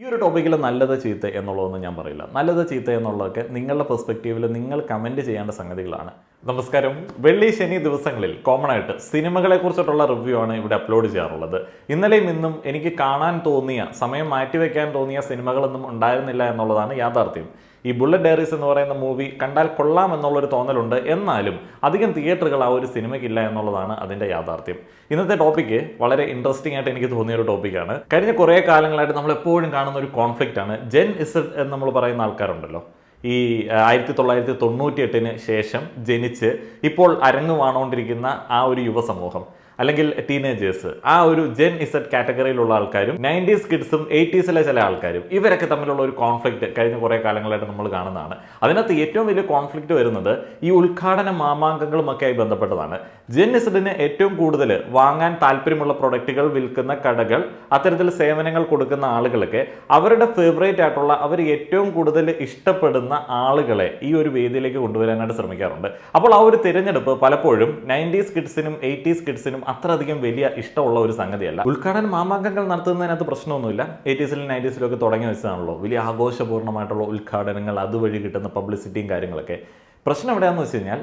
ഈ ഒരു ടോപ്പിക്കിൽ നല്ലത് ചീത്ത എന്നുള്ളതൊന്നും ഞാൻ പറയില്ല. നല്ലത് ചീത്ത എന്നുള്ളതൊക്കെ നിങ്ങളുടെ പെർസ്പെക്റ്റീവിൽ നിങ്ങൾ കമൻറ്റ് ചെയ്യേണ്ട സംഗതികളാണ്. നമസ്കാരം. വെള്ളി ശനി ദിവസങ്ങളിൽ കോമൺ ആയിട്ട് സിനിമകളെ കുറിച്ചിട്ടുള്ള റിവ്യൂ ആണ് ഇവിടെ അപ്ലോഡ് ചെയ്യാറുള്ളത്. ഇന്നലെയും ഇന്നും എനിക്ക് കാണാൻ തോന്നിയ, സമയം മാറ്റിവെക്കാൻ തോന്നിയ സിനിമകളൊന്നും ഉണ്ടായിരുന്നില്ല എന്നുള്ളതാണ് യാഥാർത്ഥ്യം. ഈ ബുള്ളറ്റ് ഡയറീസ് എന്ന് പറയുന്ന മൂവി കണ്ടാൽ കൊള്ളാം എന്നുള്ളൊരു തോന്നലുണ്ട്, എന്നാലും അധികം തിയേറ്ററുകൾ ആ ഒരു സിനിമയ്ക്കില്ല എന്നുള്ളതാണ് അതിൻ്റെ യാഥാർത്ഥ്യം. ഇന്നത്തെ ടോപ്പിക്ക് വളരെ ഇൻട്രസ്റ്റിംഗ് ആയിട്ട് എനിക്ക് തോന്നിയ ഒരു ടോപ്പിക്കാണ്. കഴിഞ്ഞ കുറേ കാലങ്ങളായിട്ട് നമ്മൾ എപ്പോഴും കാണുന്ന ഒരു കോൺഫ്ലിക്റ്റ് ആണ്. ജെൻ ഇസഡ് എന്ന് നമ്മൾ പറയുന്ന ആൾക്കാരുണ്ടല്ലോ, ഈ 1998 ശേഷം ജനിച്ച് ഇപ്പോൾ അരങ്ങുവാണോണ്ടിരിക്കുന്ന ആ ഒരു യുവസമൂഹം അല്ലെങ്കിൽ ടീനേജേഴ്സ്, ആ ഒരു ജെൻ ഇസഡ് കാറ്റഗറിയിലുള്ള ആൾക്കാരും 90s കിഡ്സും 80s ചില ആൾക്കാരും, ഇവരൊക്കെ തമ്മിലുള്ള ഒരു കോൺഫ്ലിക്റ്റ് കഴിഞ്ഞ കുറേ കാലങ്ങളായിട്ട് നമ്മൾ കാണുന്നതാണ്. അതിനകത്ത് ഏറ്റവും വലിയ കോൺഫ്ലിക്റ്റ് വരുന്നത് ഈ ഉദ്ഘാടന മാമാങ്കങ്ങളുമൊക്കെ ആയി ബന്ധപ്പെട്ടതാണ്. ജെൻ ഇസഡിന് ഏറ്റവും കൂടുതൽ വാങ്ങാൻ താല്പര്യമുള്ള പ്രൊഡക്റ്റുകൾ വിൽക്കുന്ന കടകൾ, അത്തരത്തിൽ സേവനങ്ങൾ കൊടുക്കുന്ന ആളുകളൊക്കെ അവരുടെ ഫേവറേറ്റ് ആയിട്ടുള്ള, അവർ ഏറ്റവും കൂടുതൽ ഇഷ്ടപ്പെടുന്ന ആളുകളെ ഈ ഒരു വേദിയിലേക്ക് കൊണ്ടുവരാനായിട്ട് ശ്രമിക്കാറുണ്ട്. അപ്പോൾ ആ ഒരു തിരഞ്ഞെടുപ്പ് പലപ്പോഴും 90s കിഡ്സിനും 80s കിഡ്സിനും അത്രയധികം വലിയ ഇഷ്ടമുള്ള ഒരു സംഗതിയല്ല. ഉദ്ഘാടന മാമാങ്കങ്ങൾ നടത്തുന്നതിനകത്ത് പ്രശ്നമൊന്നുമില്ല. 80സിലും 90സിലും ഒക്കെ തുടങ്ങി വെച്ചതാണല്ലോ വലിയ ആഘോഷപൂർണ്ണമായിട്ടുള്ള ഉദ്ഘാടനങ്ങൾ, അതുവഴി കിട്ടുന്ന പബ്ലിസിറ്റിയും കാര്യങ്ങളൊക്കെ. പ്രശ്നം എവിടെയാണെന്ന് വെച്ച് കഴിഞ്ഞാൽ,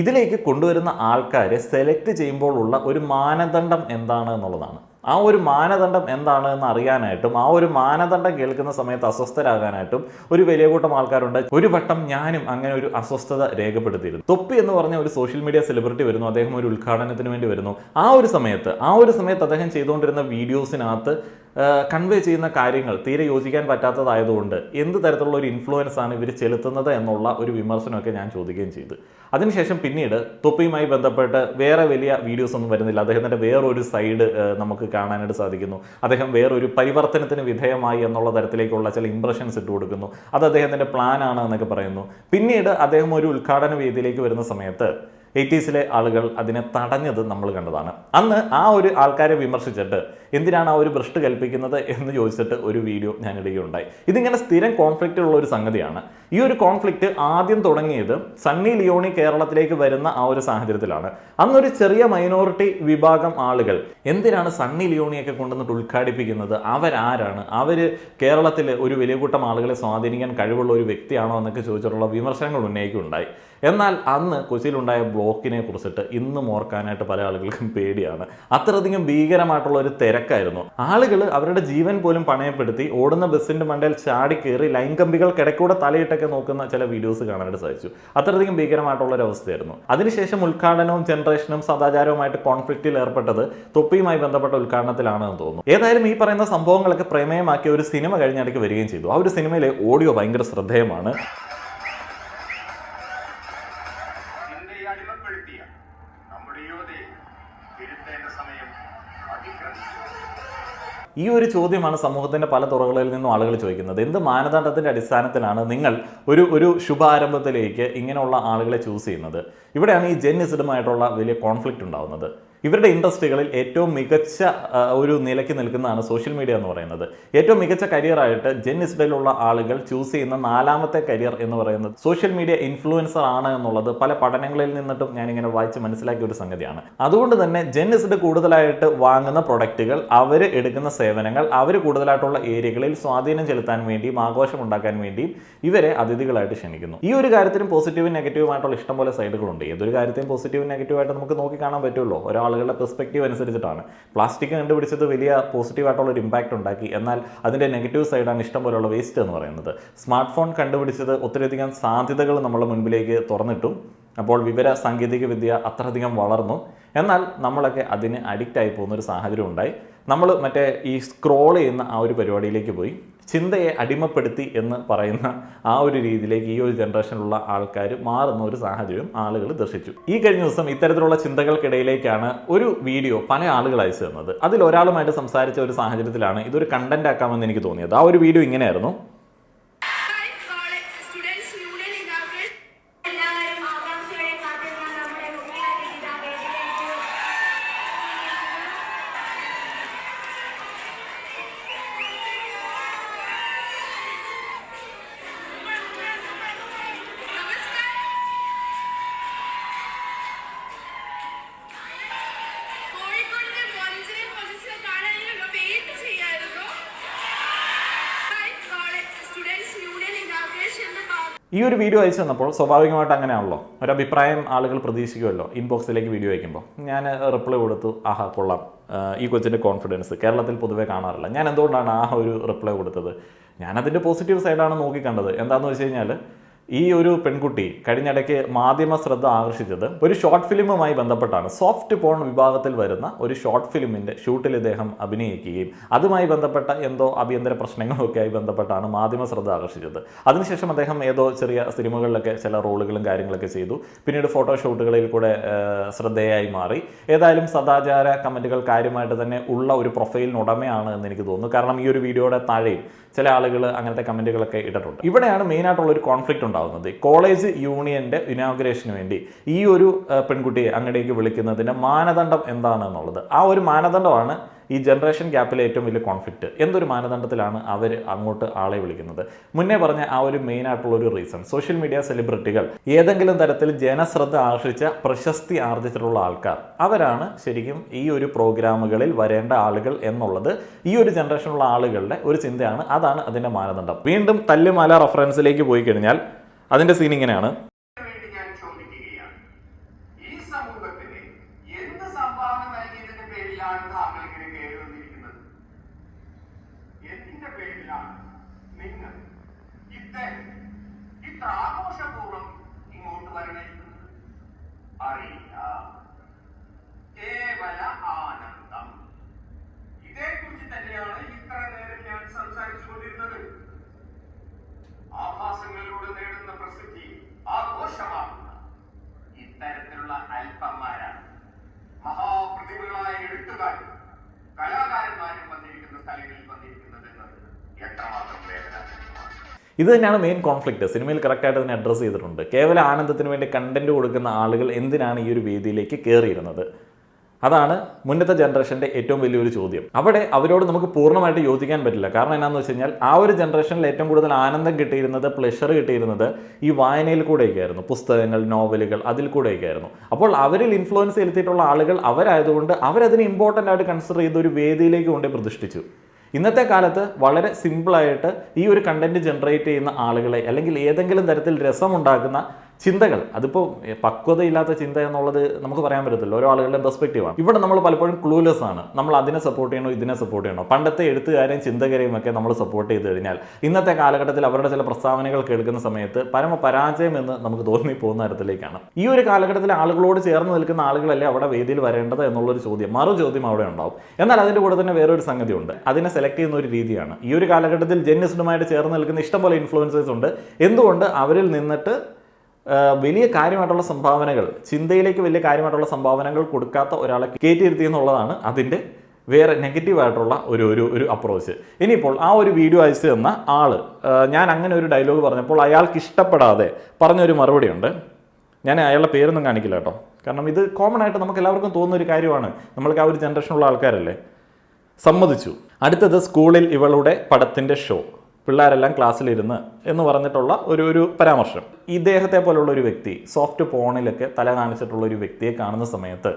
ഇതിലേക്ക് കൊണ്ടുവരുന്ന ആൾക്കാരെ സെലക്ട് ചെയ്യുമ്പോൾ ഉള്ള ഒരു മാനദണ്ഡം എന്താണ് എന്നുള്ളതാണ്. ആ ഒരു മാനദണ്ഡം എന്താണ് എന്ന് അറിയാനായിട്ടും ആ ഒരു മാനദണ്ഡം കേൾക്കുന്ന സമയത്ത് അസ്വസ്ഥരാകാനായിട്ടും ഒരു വലിയ കൂട്ടം ആൾക്കാരുണ്ട്. ഒരു വട്ടം ഞാനും അങ്ങനെ ഒരു അസ്വസ്ഥത രേഖപ്പെടുത്തിയിരുന്നു. തൊപ്പി എന്ന് പറഞ്ഞ ഒരു സോഷ്യൽ മീഡിയ സെലിബ്രിറ്റി വരുന്നു, അദ്ദേഹം ഒരു ഉദ്ഘാടനത്തിന് വേണ്ടി വരുന്നു. ആ ഒരു സമയത്ത് അദ്ദേഹം ചെയ്തുകൊണ്ടിരുന്ന വീഡിയോസിനകത്ത് കൺവേ ചെയ്യുന്ന കാര്യങ്ങൾ തീരെ യോജിക്കാൻ പറ്റാത്തതായതുകൊണ്ട് എന്ത് തരത്തിലുള്ള ഒരു ഇൻഫ്ലുവൻസ് ആണ് ഇവർ ചെലുത്തുന്നത് എന്നുള്ള ഒരു വിമർശനമൊക്കെ ഞാൻ ചോദിക്കുകയും ചെയ്തു. അതിനുശേഷം പിന്നീട് തൊപ്പിയുമായി ബന്ധപ്പെട്ട് വേറെ വലിയ വീഡിയോസ് ഒന്നും വരുന്നില്ല. അദ്ദേഹത്തിൻ്റെ വേറൊരു സൈഡ് നമുക്ക് കാണാനായിട്ട് സാധിക്കുന്നു. അദ്ദേഹം വേറൊരു പരിവർത്തനത്തിന് വിധേയമായി എന്നുള്ള തരത്തിലേക്കുള്ള ചില ഇംപ്രഷൻസ് ഇട്ട് കൊടുക്കുന്നു. അത് അദ്ദേഹത്തിൻ്റെ പ്ലാൻ ആണ് എന്നൊക്കെ പറയുന്നു. പിന്നീട് അദ്ദേഹം ഒരു ഉദ്ഘാടന വേദിയിലേക്ക് വരുന്ന സമയത്ത് 80സിലെ ആളുകൾ അതിനെ തടഞ്ഞത് നമ്മൾ കണ്ടതാണ്. അന്ന് ആ ഒരു ആൾക്കാരെ വിമർശിച്ചിട്ട് എന്തിനാണ് ആ ഒരു ഭ്രഷ്ട് കൽപ്പിക്കുന്നത് എന്ന് ചോദിച്ചിട്ട് ഒരു വീഡിയോ ഞാൻ ഇടുകയുണ്ടായി. ഇതിങ്ങനെ സ്ഥിരം കോൺഫ്ലിക്റ്റ് ഉള്ള ഒരു സംഗതിയാണ്. ഈ ഒരു കോൺഫ്ലിക്റ്റ് ആദ്യം തുടങ്ങിയത് സണ്ണി ലിയോണി കേരളത്തിലേക്ക് വരുന്ന ആ ഒരു സാഹചര്യത്തിലാണ്. അന്നൊരു ചെറിയ മൈനോറിറ്റി വിഭാഗം ആളുകൾ എന്തിനാണ് സണ്ണി ലിയോണിയൊക്കെ കൊണ്ടുവന്നിട്ട് ഉദ്ഘാടിപ്പിക്കുന്നത്, അവരാരാണ്, അവർ കേരളത്തിൽ ഒരു വലിയ കൂട്ടം ആളുകളെ സ്വാധീനിക്കാൻ കഴിവുള്ള ഒരു വ്യക്തിയാണോ എന്നൊക്കെ ചോദിച്ചിട്ടുള്ള വിമർശനങ്ങൾ ഉന്നയിക്കുകയുണ്ടായി. എന്നാൽ അന്ന് കൊച്ചിയിലുണ്ടായ ബ്ലോക്കിനെ കുറിച്ചിട്ട് ഇന്നും ഓർക്കാനായിട്ട് പല ആളുകൾക്കും പേടിയാണ്. അത്രയധികം ഭീകരമായിട്ടുള്ള ഒരു തിരക്കായിരുന്നു. ആളുകൾ അവരുടെ ജീവൻ പോലും പണയപ്പെടുത്തി ഓടുന്ന ബസ്സിന്റെ മണ്ടയിൽ ചാടി കയറി ലൈൻ കമ്പികൾക്കിടക്കൂടെ തലയിട്ടൊക്കെ നോക്കുന്ന ചില വീഡിയോസ് കാണാനായിട്ട് സാധിച്ചു. അത്രയധികം ഭീകരമായിട്ടുള്ള ഒരു അവസ്ഥയായിരുന്നു. അതിനുശേഷം ഉദ്ഘാടനവും ജനറേഷനും സദാചാരവുമായിട്ട് കോൺഫ്ലിക്റ്റിൽ ഏർപ്പെട്ടത് തൊപ്പിയുമായി ബന്ധപ്പെട്ട ഉദ്ഘാടനത്തിലാണെന്ന് തോന്നുന്നു. ഏതായാലും ഈ പറയുന്ന സംഭവങ്ങളൊക്കെ പ്രമേയമാക്കിയ ഒരു സിനിമ കഴിഞ്ഞിടയ്ക്ക് വരികയും ചെയ്തു. ആ ഒരു സിനിമയിലെ ഓഡിയോ ഭയങ്കര ശ്രദ്ധേയമാണ്. ഈ ഒരു ചോദ്യമാണ് സമൂഹത്തിൻ്റെ പല തുറകളിൽ നിന്നും ആളുകൾ ചോദിക്കുന്നത്. എന്ത് മാനദണ്ഡത്തിൻ്റെ അടിസ്ഥാനത്തിലാണ് നിങ്ങൾ ഒരു ശുഭാരംഭത്തിലേക്ക് ഇങ്ങനെയുള്ള ആളുകളെ ചൂസ് ചെയ്യുന്നത്? ഇവിടെയാണ് ഈ ജെൻ ഇസഡുമായിട്ടുള്ള വലിയ കോൺഫ്ലിക്റ്റ് ഉണ്ടാകുന്നത്. ഇവരുടെ ഇൻഡസ്ട്രികളിൽ ഏറ്റവും മികച്ച ഒരു നിലയ്ക്ക് നിൽക്കുന്നതാണ് സോഷ്യൽ മീഡിയ എന്ന് പറയുന്നത്. ഏറ്റവും മികച്ച കരിയറായിട്ട് ജെൻ ഇസഡിലുള്ള ആളുകൾ ചൂസ് ചെയ്യുന്ന 4ാമത്തെ കരിയർ എന്ന് പറയുന്നത് സോഷ്യൽ മീഡിയ ഇൻഫ്ലുവൻസർ ആണ് എന്നുള്ളത് പല പഠനങ്ങളിൽ നിന്നിട്ടും ഞാനിങ്ങനെ വായിച്ച് മനസ്സിലാക്കിയ ഒരു സംഗതിയാണ്. അതുകൊണ്ട് തന്നെ ജെൻ ഇസഡ് കൂടുതലായിട്ട് വാങ്ങുന്ന പ്രൊഡക്റ്റുകൾ, അവർ എടുക്കുന്ന സേവനങ്ങൾ, അവർ കൂടുതലായിട്ടുള്ള ഏരിയകളിൽ സ്വാധീനം ചെലുത്താൻ വേണ്ടിയും ആഘോഷം ഉണ്ടാക്കാൻ വേണ്ടിയും ഇവരെ അതിഥികളായിട്ട് ക്ഷണിക്കുന്നു. ഈ ഒരു കാര്യത്തിനും പോസിറ്റീവും നെഗറ്റീവുമായിട്ടുള്ള ഇഷ്ടംപോലെ സൈഡുകളുണ്ട്. ഏതൊരു കാര്യത്തെയും പോസിറ്റീവും നെഗറ്റീവായിട്ട് നമുക്ക് നോക്കി കാണാൻ പറ്റുമല്ലോ. ആളുകളുടെ പെർസ്പെക്റ്റീവ് അനുസരിച്ചിട്ടാണ്. പ്ലാസ്റ്റിക് കണ്ടുപിടിച്ചത് വലിയ പോസിറ്റീവായിട്ടുള്ള ഒരു ഇമ്പാക്റ്റ് ഉണ്ടാക്കി, എന്നാൽ അതിൻ്റെ നെഗറ്റീവ് സൈഡാണ് ഇഷ്ടം പോലെയുള്ള വേസ്റ്റ് എന്ന് പറയുന്നത്. സ്മാർട്ട് ഫോൺ കണ്ടുപിടിച്ചത് ഒത്തിരിയധികം സാധ്യതകൾ നമ്മുടെ മുൻപിലേക്ക് തുറന്നിട്ടും, അപ്പോൾ വിവര സാങ്കേതിക വിദ്യ അത്രയധികം വളർന്നു, എന്നാൽ നമ്മളൊക്കെ അതിന് അഡിക്റ്റായി പോകുന്നൊരു സാഹചര്യം ഉണ്ടായി. നമ്മൾ മറ്റേ ഈ സ്ക്രോൾ ചെയ്യുന്ന ആ ഒരു പരിപാടിയിലേക്ക് പോയി, ചിന്തയെ അടിമപ്പെടുത്തി എന്ന് പറയുന്ന ആ ഒരു രീതിയിലേക്ക് ഈ ഒരു ജനറേഷനിലുള്ള ആൾക്കാർ മാറുന്ന ഒരു സാഹചര്യം ആളുകൾ ദർശിച്ചു. ഈ കഴിഞ്ഞ ദിവസം ഇത്തരത്തിലുള്ള ചിന്തകൾക്കിടയിലേക്കാണ് ഒരു വീഡിയോ പല ആളുകൾ അയച്ചു തന്നത്. അതിൽ ഒരാളുമായിട്ട് സംസാരിച്ച ഒരു സാഹചര്യത്തിലാണ് ഇതൊരു കണ്ടന്റ് ആക്കാമെന്ന് എനിക്ക് തോന്നിയത്. ആ ഒരു വീഡിയോ ഇങ്ങനെയായിരുന്നു. ഈ ഒരു വീഡിയോ അയച്ചു തന്നപ്പോൾ സ്വാഭാവികമായിട്ട് അങ്ങനെയാണല്ലോ, ഒരു അഭിപ്രായം ആളുകൾ പ്രതീക്ഷിക്കുമല്ലോ. ഇൻബോക്സിലേക്ക് വീഡിയോ അയക്കുമ്പോൾ ഞാൻ റിപ്ലൈ കൊടുത്തു, ആഹാ കൊള്ളാം, ഈ കൊച്ചിൻ്റെ കോൺഫിഡൻസ് കേരളത്തിൽ പൊതുവേ കാണാറില്ല. ഞാൻ എന്തുകൊണ്ടാണ് ആ ഒരു റിപ്ലൈ കൊടുത്തത്? ഞാനതിൻ്റെ പോസിറ്റീവ് സൈഡാണ് നോക്കിക്കണ്ടത്. എന്താണെന്ന് വെച്ച് കഴിഞ്ഞാൽ, ഈ ഒരു പെൺകുട്ടി കഴിഞ്ഞിടയ്ക്ക് മാധ്യമ ശ്രദ്ധ ആകർഷിച്ചത് ഒരു ഷോർട്ട് ഫിലിമുമായി ബന്ധപ്പെട്ടാണ്. സോഫ്റ്റ് പോൺ വിഭാഗത്തിൽ വരുന്ന ഒരു ഷോർട്ട് ഫിലിമിൻ്റെ ഷൂട്ടിൽ ഇദ്ദേഹം അഭിനയിക്കുകയും അതുമായി ബന്ധപ്പെട്ട എന്തോ ആഭ്യന്തര പ്രശ്നങ്ങളൊക്കെ ആയി ബന്ധപ്പെട്ടാണ് മാധ്യമ ശ്രദ്ധ ആകർഷിച്ചത്. അതിനുശേഷം അദ്ദേഹം ഏതോ ചെറിയ സിനിമകളിലൊക്കെ ചില റോളുകളും കാര്യങ്ങളൊക്കെ ചെയ്തു. പിന്നീട് ഫോട്ടോഷൂട്ടുകളിൽ കൂടെ ശ്രദ്ധേയായി മാറി. ഏതായാലും സദാചാര കമൻറ്റുകൾ കാര്യമായിട്ട് തന്നെ ഉള്ള ഒരു പ്രൊഫൈലിന് ഉടമയാണ് എന്ന് എനിക്ക് തോന്നുന്നു. കാരണം ഈ ഒരു വീഡിയോയുടെ താഴെയും ചില ആളുകൾ അങ്ങനത്തെ കമൻറ്റുകളൊക്കെ ഇട്ടിട്ടുണ്ട്. ഇവിടെയാണ് മെയിനായിട്ടുള്ള ഒരു കോൺഫ്ലിക്റ്റ് ഉണ്ടാകുന്നത്. കോളേജ് യൂണിയൻ്റെ ഇനോഗ്രേഷന് വേണ്ടി ഈ ഒരു പെൺകുട്ടിയെ അങ്ങടേക്ക് വിളിക്കുന്നതിൻ്റെ മാനദണ്ഡം എന്താണ് എന്നുള്ളത്, ആ ഒരു മാനദണ്ഡമാണ് ഈ ജനറേഷൻ ഗ്യാപ്പിലെ ഏറ്റവും വലിയ കോൺഫ്ലിക്റ്റ്. എന്തൊരു മാനദണ്ഡത്തിലാണ് അവർ അങ്ങോട്ട് ആളെ വിളിക്കുന്നത്? മുന്നേ പറഞ്ഞ ആ ഒരു മെയിൻ ആയിട്ടുള്ള ഒരു റീസൺ, സോഷ്യൽ മീഡിയ സെലിബ്രിറ്റികൾ, ഏതെങ്കിലും തരത്തിൽ ജനശ്രദ്ധ ആകർഷിച്ച പ്രശസ്തി ആർജിച്ചിട്ടുള്ള ആൾക്കാർ, അവരാണ് ശരിക്കും ഈ ഒരു പ്രോഗ്രാമുകളിൽ വരേണ്ട ആളുകൾ എന്നുള്ളത് ഈ ഒരു ജനറേഷനുള്ള ആളുകളുടെ ഒരു ചിന്തയാണ്. അതാണ് അതിൻ്റെ മാനദണ്ഡം. വീണ്ടും തല്ലുമാല റെഫറൻസിലേക്ക് പോയി കഴിഞ്ഞാൽ അതിൻ്റെ സീൻ ഇങ്ങനെയാണ്. ആഘോഷപൂർവ്വം ഇങ്ങോട്ട് വരണിരിക്കുന്നത് അറിയില്ല. കേവല ആനന്ദം. ഇതേക്കുറിച്ച് തന്നെയാണ് ഇത്ര നേരം ഞാൻ സംസാരിച്ചു കൊണ്ടിരുന്നത്. ആഭാസങ്ങളിലൂടെ നേടുന്ന പ്രസിദ്ധി ആഘോഷമാകുന്ന ഇത്തരത്തിലുള്ള അല്പന്മാരാണ് മഹാപ്രതിഭകളായ എഴുത്തുകാരും കലാകാരന്മാരും വന്നിരിക്കുന്ന സ്ഥലങ്ങളിൽ വന്നിരിക്കുന്നത് എന്നത് എത്രമാത്രം വേദനാജനകമാണ്. ഇത് തന്നെയാണ് മെയിൻ കോൺഫ്ലിക്റ്റ്. സിനിമയിൽ കറക്റ്റായിട്ട് തന്നെ അഡ്രസ്സ് ചെയ്തിട്ടുണ്ട്. കേവല ആനന്ദത്തിന് വേണ്ടി കണ്ടന്റ് കൊടുക്കുന്ന ആളുകൾ എന്തിനാണ് ഈ ഒരു വേദിയിലേക്ക് കയറിയിരുന്നത്? അതാണ് മുന്നത്തെ ജനറേഷൻ്റെ ഏറ്റവും വലിയൊരു ചോദ്യം. അവിടെ അവരോട് നമുക്ക് പൂർണ്ണമായിട്ട് യോജിക്കാൻ പറ്റില്ല. കാരണം എന്താണെന്ന് വെച്ച് കഴിഞ്ഞാൽ, ആ ഒരു ജനറേഷനിൽ ഏറ്റവും കൂടുതൽ ആനന്ദം കിട്ടിയിരുന്നത്, പ്ലഷർ കിട്ടിയിരുന്നത് ഈ വായനയിൽ കൂടെയൊക്കെയായിരുന്നു. പുസ്തകങ്ങൾ, നോവലുകൾ, അതിൽ കൂടെയൊക്കെയായിരുന്നു. അപ്പോൾ അവരിൽ ഇൻഫ്ലുവൻസ് ചെലുത്തിയിട്ടുള്ള ആളുകൾ അവരായതുകൊണ്ട് അവരതിനെ ഇമ്പോർട്ടൻ്റ് ആയിട്ട് കൺസിഡർ ചെയ്ത് ഒരു വേദിയിലേക്ക് കൊണ്ടേ പ്രതിഷ്ഠിച്ചു. ഇന്നത്തെ കാലത്ത് വളരെ സിമ്പിളായിട്ട് ഈ ഒരു കണ്ടന്റ് ജനറേറ്റ് ചെയ്യുന്ന ആളുകളെ, അല്ലെങ്കിൽ ഏതെങ്കിലും തരത്തിൽ രസമുണ്ടാക്കുന്ന ചിന്തകൾ, അതിപ്പോൾ പക്വതയില്ലാത്ത ചിന്ത എന്നുള്ളത് നമുക്ക് പറയാൻ പറ്റത്തില്ല, ഓരോ ആളുകളുടെ പെർസ്പെക്റ്റീവാണ്. ഇവിടെ നമ്മൾ പലപ്പോഴും ക്ലൂലെസ് ആണ്. നമ്മൾ അതിനെ സപ്പോർട്ട് ചെയ്യണോ ഇതിനെ സപ്പോർട്ട് ചെയ്യണോ? പണ്ടത്തെ എഴുത്തുകാരെയും ചിന്തകരെയും ഒക്കെ നമ്മൾ സപ്പോർട്ട് ചെയ്ത് കഴിഞ്ഞാൽ ഇന്നത്തെ കാലഘട്ടത്തിൽ അവരുടെ ചില പ്രസ്താവനകൾ കേൾക്കുന്ന സമയത്ത് പരമപരാജയം എന്ന് നമുക്ക് തോന്നിപ്പോകുന്ന തരത്തിലേക്കാണ്. ഈ ഒരു കാലഘട്ടത്തിലെ ആളുകളോട് ചേർന്ന് നിൽക്കുന്ന ആളുകളല്ലേ അവിടെ വേദിയിൽ വരേണ്ടത് എന്നുള്ളൊരു ചോദ്യം, മറു ചോദ്യം അവിടെ ഉണ്ടാവും. എന്നാൽ അതിൻ്റെ കൂടെ തന്നെ വേറൊരു സംഗതിയുണ്ട്. അതിനെ സെലക്ട് ചെയ്യുന്ന ഒരു രീതിയാണ്. ഈ ഒരു കാലഘട്ടത്തിൽ ജെന്നിസ്റ്റുമായിട്ട് ചേർന്ന് നിൽക്കുന്ന ഇഷ്ടംപോലെ ഇൻഫ്ലുവൻസേഴ്സ് ഉണ്ട്. എന്തുകൊണ്ട് അവരിൽ നിന്നിട്ട് വലിയ കാര്യമായിട്ടുള്ള സംഭാവനകൾ, ചിന്തയിലേക്ക് വലിയ കാര്യമായിട്ടുള്ള സംഭാവനകൾ കൊടുക്കാത്ത ഒരാളെ കയറ്റിയിരുത്തി എന്നുള്ളതാണ് അതിൻ്റെ വേറെ നെഗറ്റീവായിട്ടുള്ള ഒരു അപ്രോച്ച്. ഇനിയിപ്പോൾ ആ ഒരു വീഡിയോ അയച്ചു തന്ന ആൾ, ഞാൻ അങ്ങനെ ഒരു ഡയലോഗ് പറഞ്ഞപ്പോൾ അയാൾക്ക് ഇഷ്ടപ്പെടാതെ പറഞ്ഞൊരു മറുപടിയുണ്ട്. ഞാൻ അയാളുടെ പേരൊന്നും കാണിക്കില്ല കേട്ടോ, കാരണം ഇത് കോമൺ ആയിട്ട് നമുക്ക് എല്ലാവർക്കും തോന്നുന്ന ഒരു കാര്യമാണ്. നമ്മൾക്ക് ആ ഒരു ജനറേഷനുള്ള ആൾക്കാരല്ലേ. സമ്മതിച്ചു. അടുത്തത് സ്കൂളിൽ ഇവളുടെ പടത്തിൻ്റെ ഷോ, പിള്ളേരെല്ലാം ക്ലാസ്സിലിരുന്ന് എന്ന് പറഞ്ഞിട്ടുള്ള ഒരു പരാമർശം. ഇദ്ദേഹത്തെ പോലുള്ള ഒരു വ്യക്തി, സോഫ്റ്റ് പോണിലൊക്കെ തല കാണിച്ചിട്ടുള്ള ഒരു വ്യക്തിയെ കാണുന്ന സമയത്ത്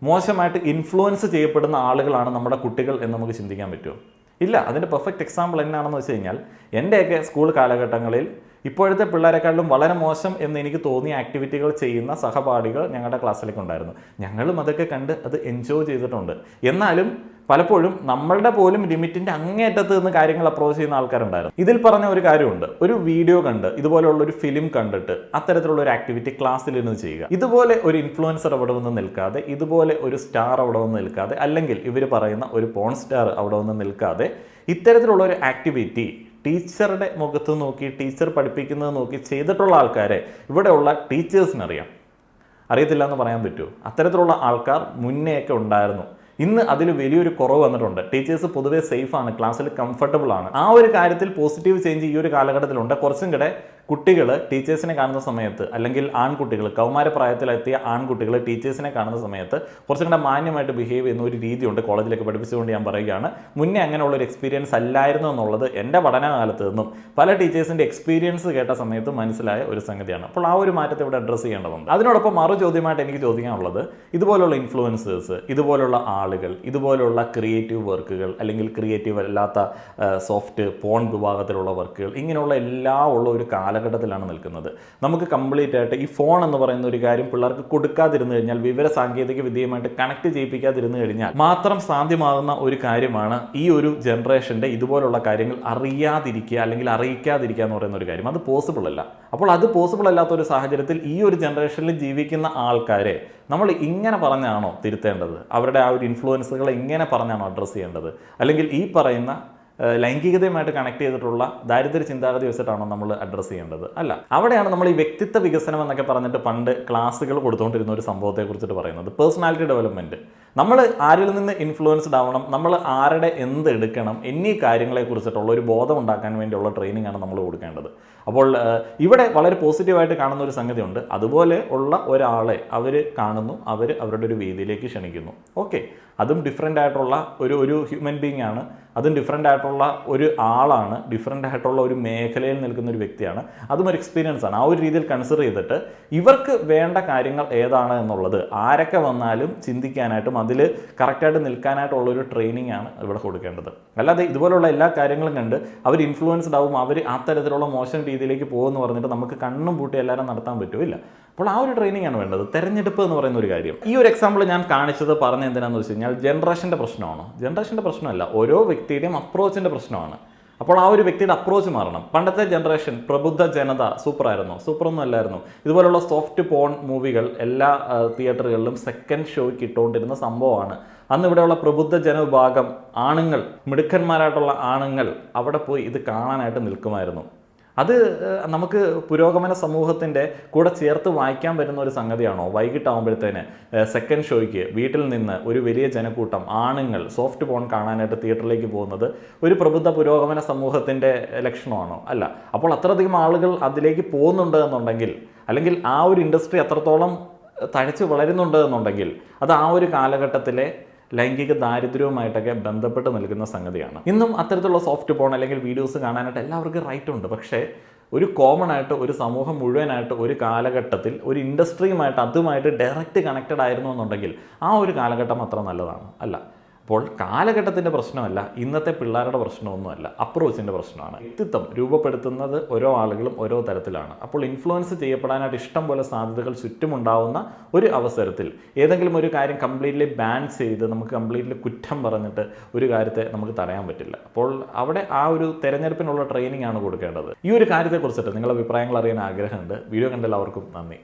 മോശമായിട്ട് ഇൻഫ്ലുവൻസ് ചെയ്യപ്പെടുന്ന ആളുകളാണ് നമ്മുടെ കുട്ടികൾ എന്ന് നമുക്ക് ചിന്തിക്കാൻ പറ്റുമോ? ഇല്ല. അതിൻ്റെ പെർഫെക്റ്റ് എക്സാമ്പിൾ എന്നാണെന്ന് വെച്ച് കഴിഞ്ഞാൽ, എൻ്റെയൊക്കെ സ്കൂൾ കാലഘട്ടങ്ങളിൽ ഇപ്പോഴത്തെ പിള്ളേരെക്കാളും വളരെ മോശം എന്ന് എനിക്ക് തോന്നിയ ആക്ടിവിറ്റികൾ ചെയ്യുന്ന സഹപാഠികൾ ഞങ്ങളുടെ ക്ലാസ്സിലേക്ക് ഉണ്ടായിരുന്നു. ഞങ്ങളും അതൊക്കെ കണ്ട് അത് എൻജോയ് ചെയ്തിട്ടുണ്ട്. എന്നാലും പലപ്പോഴും നമ്മളുടെ പോലും ലിമിറ്റിൻ്റെ അങ്ങേയറ്റത്ത് നിന്ന് കാര്യങ്ങൾ അപ്രോച്ച് ചെയ്യുന്ന ആൾക്കാരുണ്ടായിരുന്നു. ഇതിൽ പറഞ്ഞ ഒരു കാര്യമുണ്ട്, ഒരു വീഡിയോ കണ്ട്, ഇതുപോലുള്ള ഒരു ഫിലിം കണ്ടിട്ട് അത്തരത്തിലുള്ള ഒരു ആക്ടിവിറ്റി ക്ലാസ്സിലിരുന്ന് ചെയ്യുക. ഇതുപോലെ ഒരു ഇൻഫ്ലുവൻസർ അവിടെ വന്ന് നിൽക്കാതെ, ഇതുപോലെ ഒരു സ്റ്റാർ അവിടെ വന്ന് നിൽക്കാതെ, അല്ലെങ്കിൽ ഇവർ പറയുന്ന ഒരു പോൺ സ്റ്റാർ അവിടെ വന്ന് നിൽക്കാതെ, ഇത്തരത്തിലുള്ള ഒരു ആക്ടിവിറ്റി ടീച്ചറുടെ മുഖത്ത് നോക്കി, ടീച്ചർ പഠിപ്പിക്കുന്നത് നോക്കി ചെയ്തിട്ടുള്ള ആൾക്കാരെ ഇവിടെയുള്ള ടീച്ചേഴ്സിനറിയാം. അറിയത്തില്ല എന്ന് പറയാൻ പറ്റുമോ? അത്തരത്തിലുള്ള ആൾക്കാർ മുന്നേയൊക്കെ ഉണ്ടായിരുന്നു. ഇന്ന് അതിൽ വലിയൊരു കുറവ് വന്നിട്ടുണ്ട്. ടീച്ചേഴ്സ് പൊതുവേ സേഫാണ്, ക്ലാസ്സിൽ കംഫർട്ടബിൾ ആണ്. ആ ഒരു കാര്യത്തിൽ പോസിറ്റീവ് ചേഞ്ച് ഈ ഒരു കാലഘട്ടത്തിലുണ്ട്. കുറച്ചും കൂടെ കുട്ടികൾ ടീച്ചേഴ്സിനെ കാണുന്ന സമയത്ത്, അല്ലെങ്കിൽ ആൺകുട്ടികൾ, കൗമാരപ്രായത്തിലെത്തിയ ആൺകുട്ടികൾ ടീച്ചേഴ്സിനെ കാണുന്ന സമയത്ത് കുറച്ചും കൂടെ മാന്യമായിട്ട് ബിഹേവ് ചെയ്യുന്ന ഒരു രീതിയുണ്ട്. കോളേജിലൊക്കെ പഠിപ്പിച്ചുകൊണ്ട് ഞാൻ പറയുകയാണ്, മുന്നേ അങ്ങനെയുള്ളൊരു എക്സ്പീരിയൻസ് അല്ലായിരുന്നു എന്നുള്ളത് എൻ്റെ പഠനകാലത്ത് നിന്നും പല ടീച്ചേഴ്സിൻ്റെ എക്സ്പീരിയൻസ് കേട്ട സമയത്ത് മനസ്സിലായ ഒരു സംഗതിയാണ്. അപ്പോൾ ആ ഒരു മാറ്റത്തെ ഇവിടെ അഡ്രസ്സ് ചെയ്യേണ്ടതുണ്ട്. അതിനോടൊപ്പം മറു ചോദ്യമായിട്ട് എനിക്ക് ചോദിക്കാനുള്ളത്, ഇതുപോലുള്ള ഇൻഫ്ലുവൻസേഴ്സ്, ഇതുപോലുള്ള ആളുകൾ, ഇതുപോലുള്ള ക്രിയേറ്റീവ് വർക്കുകൾ, അല്ലെങ്കിൽ ക്രിയേറ്റീവ് അല്ലാത്ത സോഫ്റ്റ് പോൺ വിഭാഗത്തിലുള്ള വർക്കുകൾ, ഇങ്ങനെയുള്ള എല്ലാം ഉള്ള ഒരു കാലഘട്ടം കാലഘട്ടത്തിലാണ് നിൽക്കുന്നത്. നമുക്ക് കംപ്ലീറ്റ് ആയിട്ട് ഈ ഫോൺ എന്ന് പറയുന്ന ഒരു കാര്യം പിള്ളേർക്ക് കൊടുക്കാതിരുന്നു കഴിഞ്ഞാൽ, വിവര സാങ്കേതിക വിദ്യയുമായിട്ട് കണക്ട് ചെയ്യിപ്പിക്കാതിരുന്നു കഴിഞ്ഞാൽ മാത്രം സാധ്യമാകുന്ന ഒരു കാര്യമാണ് ഈ ഒരു ജനറേഷൻ്റെ ഇതുപോലുള്ള കാര്യങ്ങൾ അറിയാതിരിക്കുക അല്ലെങ്കിൽ അറിയിക്കാതിരിക്കുക എന്ന് പറയുന്ന ഒരു കാര്യം. അത് പോസിബിൾ അല്ല. അപ്പോൾ അത് പോസിബിൾ അല്ലാത്ത ഒരു സാഹചര്യത്തിൽ ഈ ഒരു ജനറേഷനിൽ ജീവിക്കുന്ന ആൾക്കാരെ നമ്മൾ ഇങ്ങനെ പറഞ്ഞാണോ തിരുത്തേണ്ടത്? അവരുടെ ആ ഒരു ഇൻഫ്ലുവൻസുകളെ ഇങ്ങനെ പറഞ്ഞാണോ അഡ്രസ്സ് ചെയ്യേണ്ടത്? അല്ലെങ്കിൽ ഈ പറയുന്ന ലൈംഗികതയുമായിട്ട് കണക്ട് ചെയ്തിട്ടുള്ള ദാരിദ്ര്യ ചിന്താഗതി വെച്ചിട്ടാണോ നമ്മൾ അഡ്രസ്സ് ചെയ്യേണ്ടത്? അല്ല. അവിടെയാണ് നമ്മൾ ഈ വ്യക്തിത്വ വികസനം എന്നൊക്കെ പറഞ്ഞിട്ട് പണ്ട് ക്ലാസ്സുകൾ കൊടുത്തുകൊണ്ടിരുന്ന ഒരു സംഭവത്തെ കുറിച്ചിട്ട് പറയുന്നത്. Personality development. നമ്മൾ ആരിൽ നിന്ന് ഇൻഫ്ലുവൻസ്ഡ് ആവണം, നമ്മൾ ആരുടെ എന്ത് എടുക്കണം എന്നീ കാര്യങ്ങളെക്കുറിച്ചിട്ടുള്ള ഒരു ബോധം ഉണ്ടാക്കാൻ വേണ്ടിയുള്ള ട്രെയിനിങ് ആണ് നമ്മൾ കൊടുക്കേണ്ടത്. അപ്പോൾ ഇവിടെ വളരെ പോസിറ്റീവായിട്ട് കാണുന്ന ഒരു സംഗതിയുണ്ട്. അതുപോലെ ഉള്ള ഒരാളെ അവർ കാണുന്നു, അവരുടെ ഒരു വേദിയിലേക്ക് ക്ഷണിക്കുന്നു. ഓക്കെ, അതും ഡിഫറെൻ്റ് ആയിട്ടുള്ള ഒരു ഹ്യൂമൻ ബീങ് ആണ്, അതും ഡിഫറെൻ്റ് ആയിട്ടുള്ള ഒരു ആളാണ്, ഡിഫറെൻ്റ് ആയിട്ടുള്ള ഒരു മേഖലയിൽ നിൽക്കുന്ന ഒരു വ്യക്തിയാണ്, അതും ഒരു എക്സ്പീരിയൻസ് ആണ്. ആ ഒരു രീതിയിൽ കൺസിഡർ ചെയ്തിട്ട് ഇവർക്ക് വേണ്ട കാര്യങ്ങൾ ഏതാണ് എന്നുള്ളത് ആരൊക്കെ വന്നാലും ചിന്തിക്കാനായിട്ടും അതിൽ കറക്റ്റായിട്ട് നിൽക്കാനായിട്ടുള്ള ഒരു ട്രെയിനിങ് ആണ് ഇവിടെ കൊടുക്കേണ്ടത്. അല്ലാതെ ഇതുപോലുള്ള എല്ലാ കാര്യങ്ങളും കണ്ട് അവർ ഇൻഫ്ലുവൻസ്ഡ് ആവും, അവർ ആ തരത്തിലുള്ള മോശം രീതിയിലേക്ക് പോകുമെന്ന് പറഞ്ഞിട്ട് നമുക്ക് കണ്ണും പൂട്ടി എല്ലാവരും നടത്താൻ പറ്റില്ല. അപ്പോൾ ആ ഒരു ട്രെയിനിങ് ആണ് വേണ്ടത്. തെരഞ്ഞെടുപ്പ് എന്ന് പറയുന്ന ഒരു കാര്യം. ഈ ഒരു എക്സാമ്പിൾ ഞാൻ കാണിച്ചത് പറഞ്ഞ എന്തിനാണെന്ന് വെച്ച് കഴിഞ്ഞാൽ ജനറേഷൻ്റെ പ്രശ്നമാണ്. ജനറേഷൻ്റെ പ്രശ്നമല്ല, ഓരോ വ്യക്തിയുടെയും അപ്രോച്ചിൻ്റെ പ്രശ്നമാണ്. അപ്പോൾ ആ ഒരു വ്യക്തിയുടെ അപ്രോച്ച് മാറണം. പണ്ടത്തെ ജനറേഷൻ പ്രബുദ്ധ ജനത സൂപ്പറായിരുന്നു, സൂപ്പറൊന്നും അല്ലായിരുന്നു. ഇതുപോലുള്ള സോഫ്റ്റ് പോൺ മൂവികൾ എല്ലാ തിയേറ്ററുകളിലും സെക്കൻഡ് ഷോയ്ക്ക് ഇട്ടുകൊണ്ടിരുന്ന സംഭവമാണ്. അന്ന് ഇവിടെയുള്ള പ്രബുദ്ധ ജനവിഭാഗം ആണുങ്ങൾ, മിടുക്കന്മാരായിട്ടുള്ള ആണുങ്ങൾ അവിടെ പോയി ഇത് കാണാനായിട്ട് നിൽക്കുമായിരുന്നു. അത് നമുക്ക് പുരോഗമന സമൂഹത്തിൻ്റെ കൂടെ ചേർത്ത് വായിക്കാൻ പറ്റുന്ന ഒരു സംഗതിയാണോ? വൈകിട്ടാകുമ്പോഴത്തേന് സെക്കൻഡ് ഷോയ്ക്ക് വീട്ടിൽ നിന്ന് ഒരു വലിയ ജനക്കൂട്ടം ആണുങ്ങൾ സോഫ്റ്റ് പോൺ കാണാനായിട്ട് തിയേറ്ററിലേക്ക് പോകുന്നത് ഒരു പ്രബുദ്ധ പുരോഗമന സമൂഹത്തിൻ്റെ ലക്ഷണമാണോ? അല്ല. അപ്പോൾ അത്രയധികം ആളുകൾ അതിലേക്ക് പോകുന്നുണ്ട് എന്നുണ്ടെങ്കിൽ, അല്ലെങ്കിൽ ആ ഒരു ഇൻഡസ്ട്രി അത്രത്തോളം തഴച്ച് വളരുന്നുണ്ട് എന്നുണ്ടെങ്കിൽ, അത് ആ ഒരു കാലഘട്ടത്തിലെ ലൈംഗിക ദാരിദ്ര്യവുമായിട്ടൊക്കെ ബന്ധപ്പെട്ട് നിൽക്കുന്ന സംഗതിയാണ്. ഇന്നും അത്തരത്തിലുള്ള സോഫ്റ്റ് പോൺ അല്ലെങ്കിൽ വീഡിയോസ് കാണാനായിട്ട് എല്ലാവർക്കും റൈറ്റ് ഉണ്ട്. പക്ഷേ ഒരു കോമൺ ആയിട്ട് ഒരു സമൂഹം മുഴുവനായിട്ട് ഒരു കാലഘട്ടത്തിൽ ഒരു ഇൻഡസ്ട്രിയുമായിട്ട് അതുമായിട്ട് ഡയറക്റ്റ് കണക്റ്റഡ് ആയിരുന്നു എന്നുണ്ടെങ്കിൽ ആ ഒരു കാലഘട്ടം അത്ര നല്ലതാണ് അല്ല. അപ്പോൾ കാലഘട്ടത്തിൻ്റെ പ്രശ്നമല്ല, ഇന്നത്തെ പിള്ളേരുടെ പ്രശ്നമൊന്നുമല്ല, അപ്രോച്ചിൻ്റെ പ്രശ്നമാണ്. വ്യക്തിത്വം രൂപപ്പെടുത്തുന്നത് ഓരോ ആളുകളും ഓരോ തരത്തിലാണ്. അപ്പോൾ ഇൻഫ്ലുവൻസ് ചെയ്യപ്പെടാനായിട്ട് ഇഷ്ടം പോലെ സാധ്യതകൾ ചുറ്റുമുണ്ടാവുന്ന ഒരു അവസരത്തിൽ ഏതെങ്കിലും ഒരു കാര്യം കംപ്ലീറ്റ്ലി ബാൻ ചെയ്ത് നമുക്ക് കംപ്ലീറ്റ്ലി കുറ്റം പറഞ്ഞിട്ട് ഒരു കാര്യത്തെ നമുക്ക് തടയാൻ പറ്റില്ല. അപ്പോൾ അവിടെ ആ ഒരു തെരഞ്ഞെടുപ്പിനുള്ള ട്രെയിനിങ് ആണ് കൊടുക്കേണ്ടത്. ഈ ഒരു കാര്യത്തെക്കുറിച്ചിട്ട് നിങ്ങളുടെ അഭിപ്രായങ്ങൾ അറിയാൻ ആഗ്രഹമുണ്ട്. വീഡിയോ കണ്ട എല്ലാവർക്കും നന്ദി.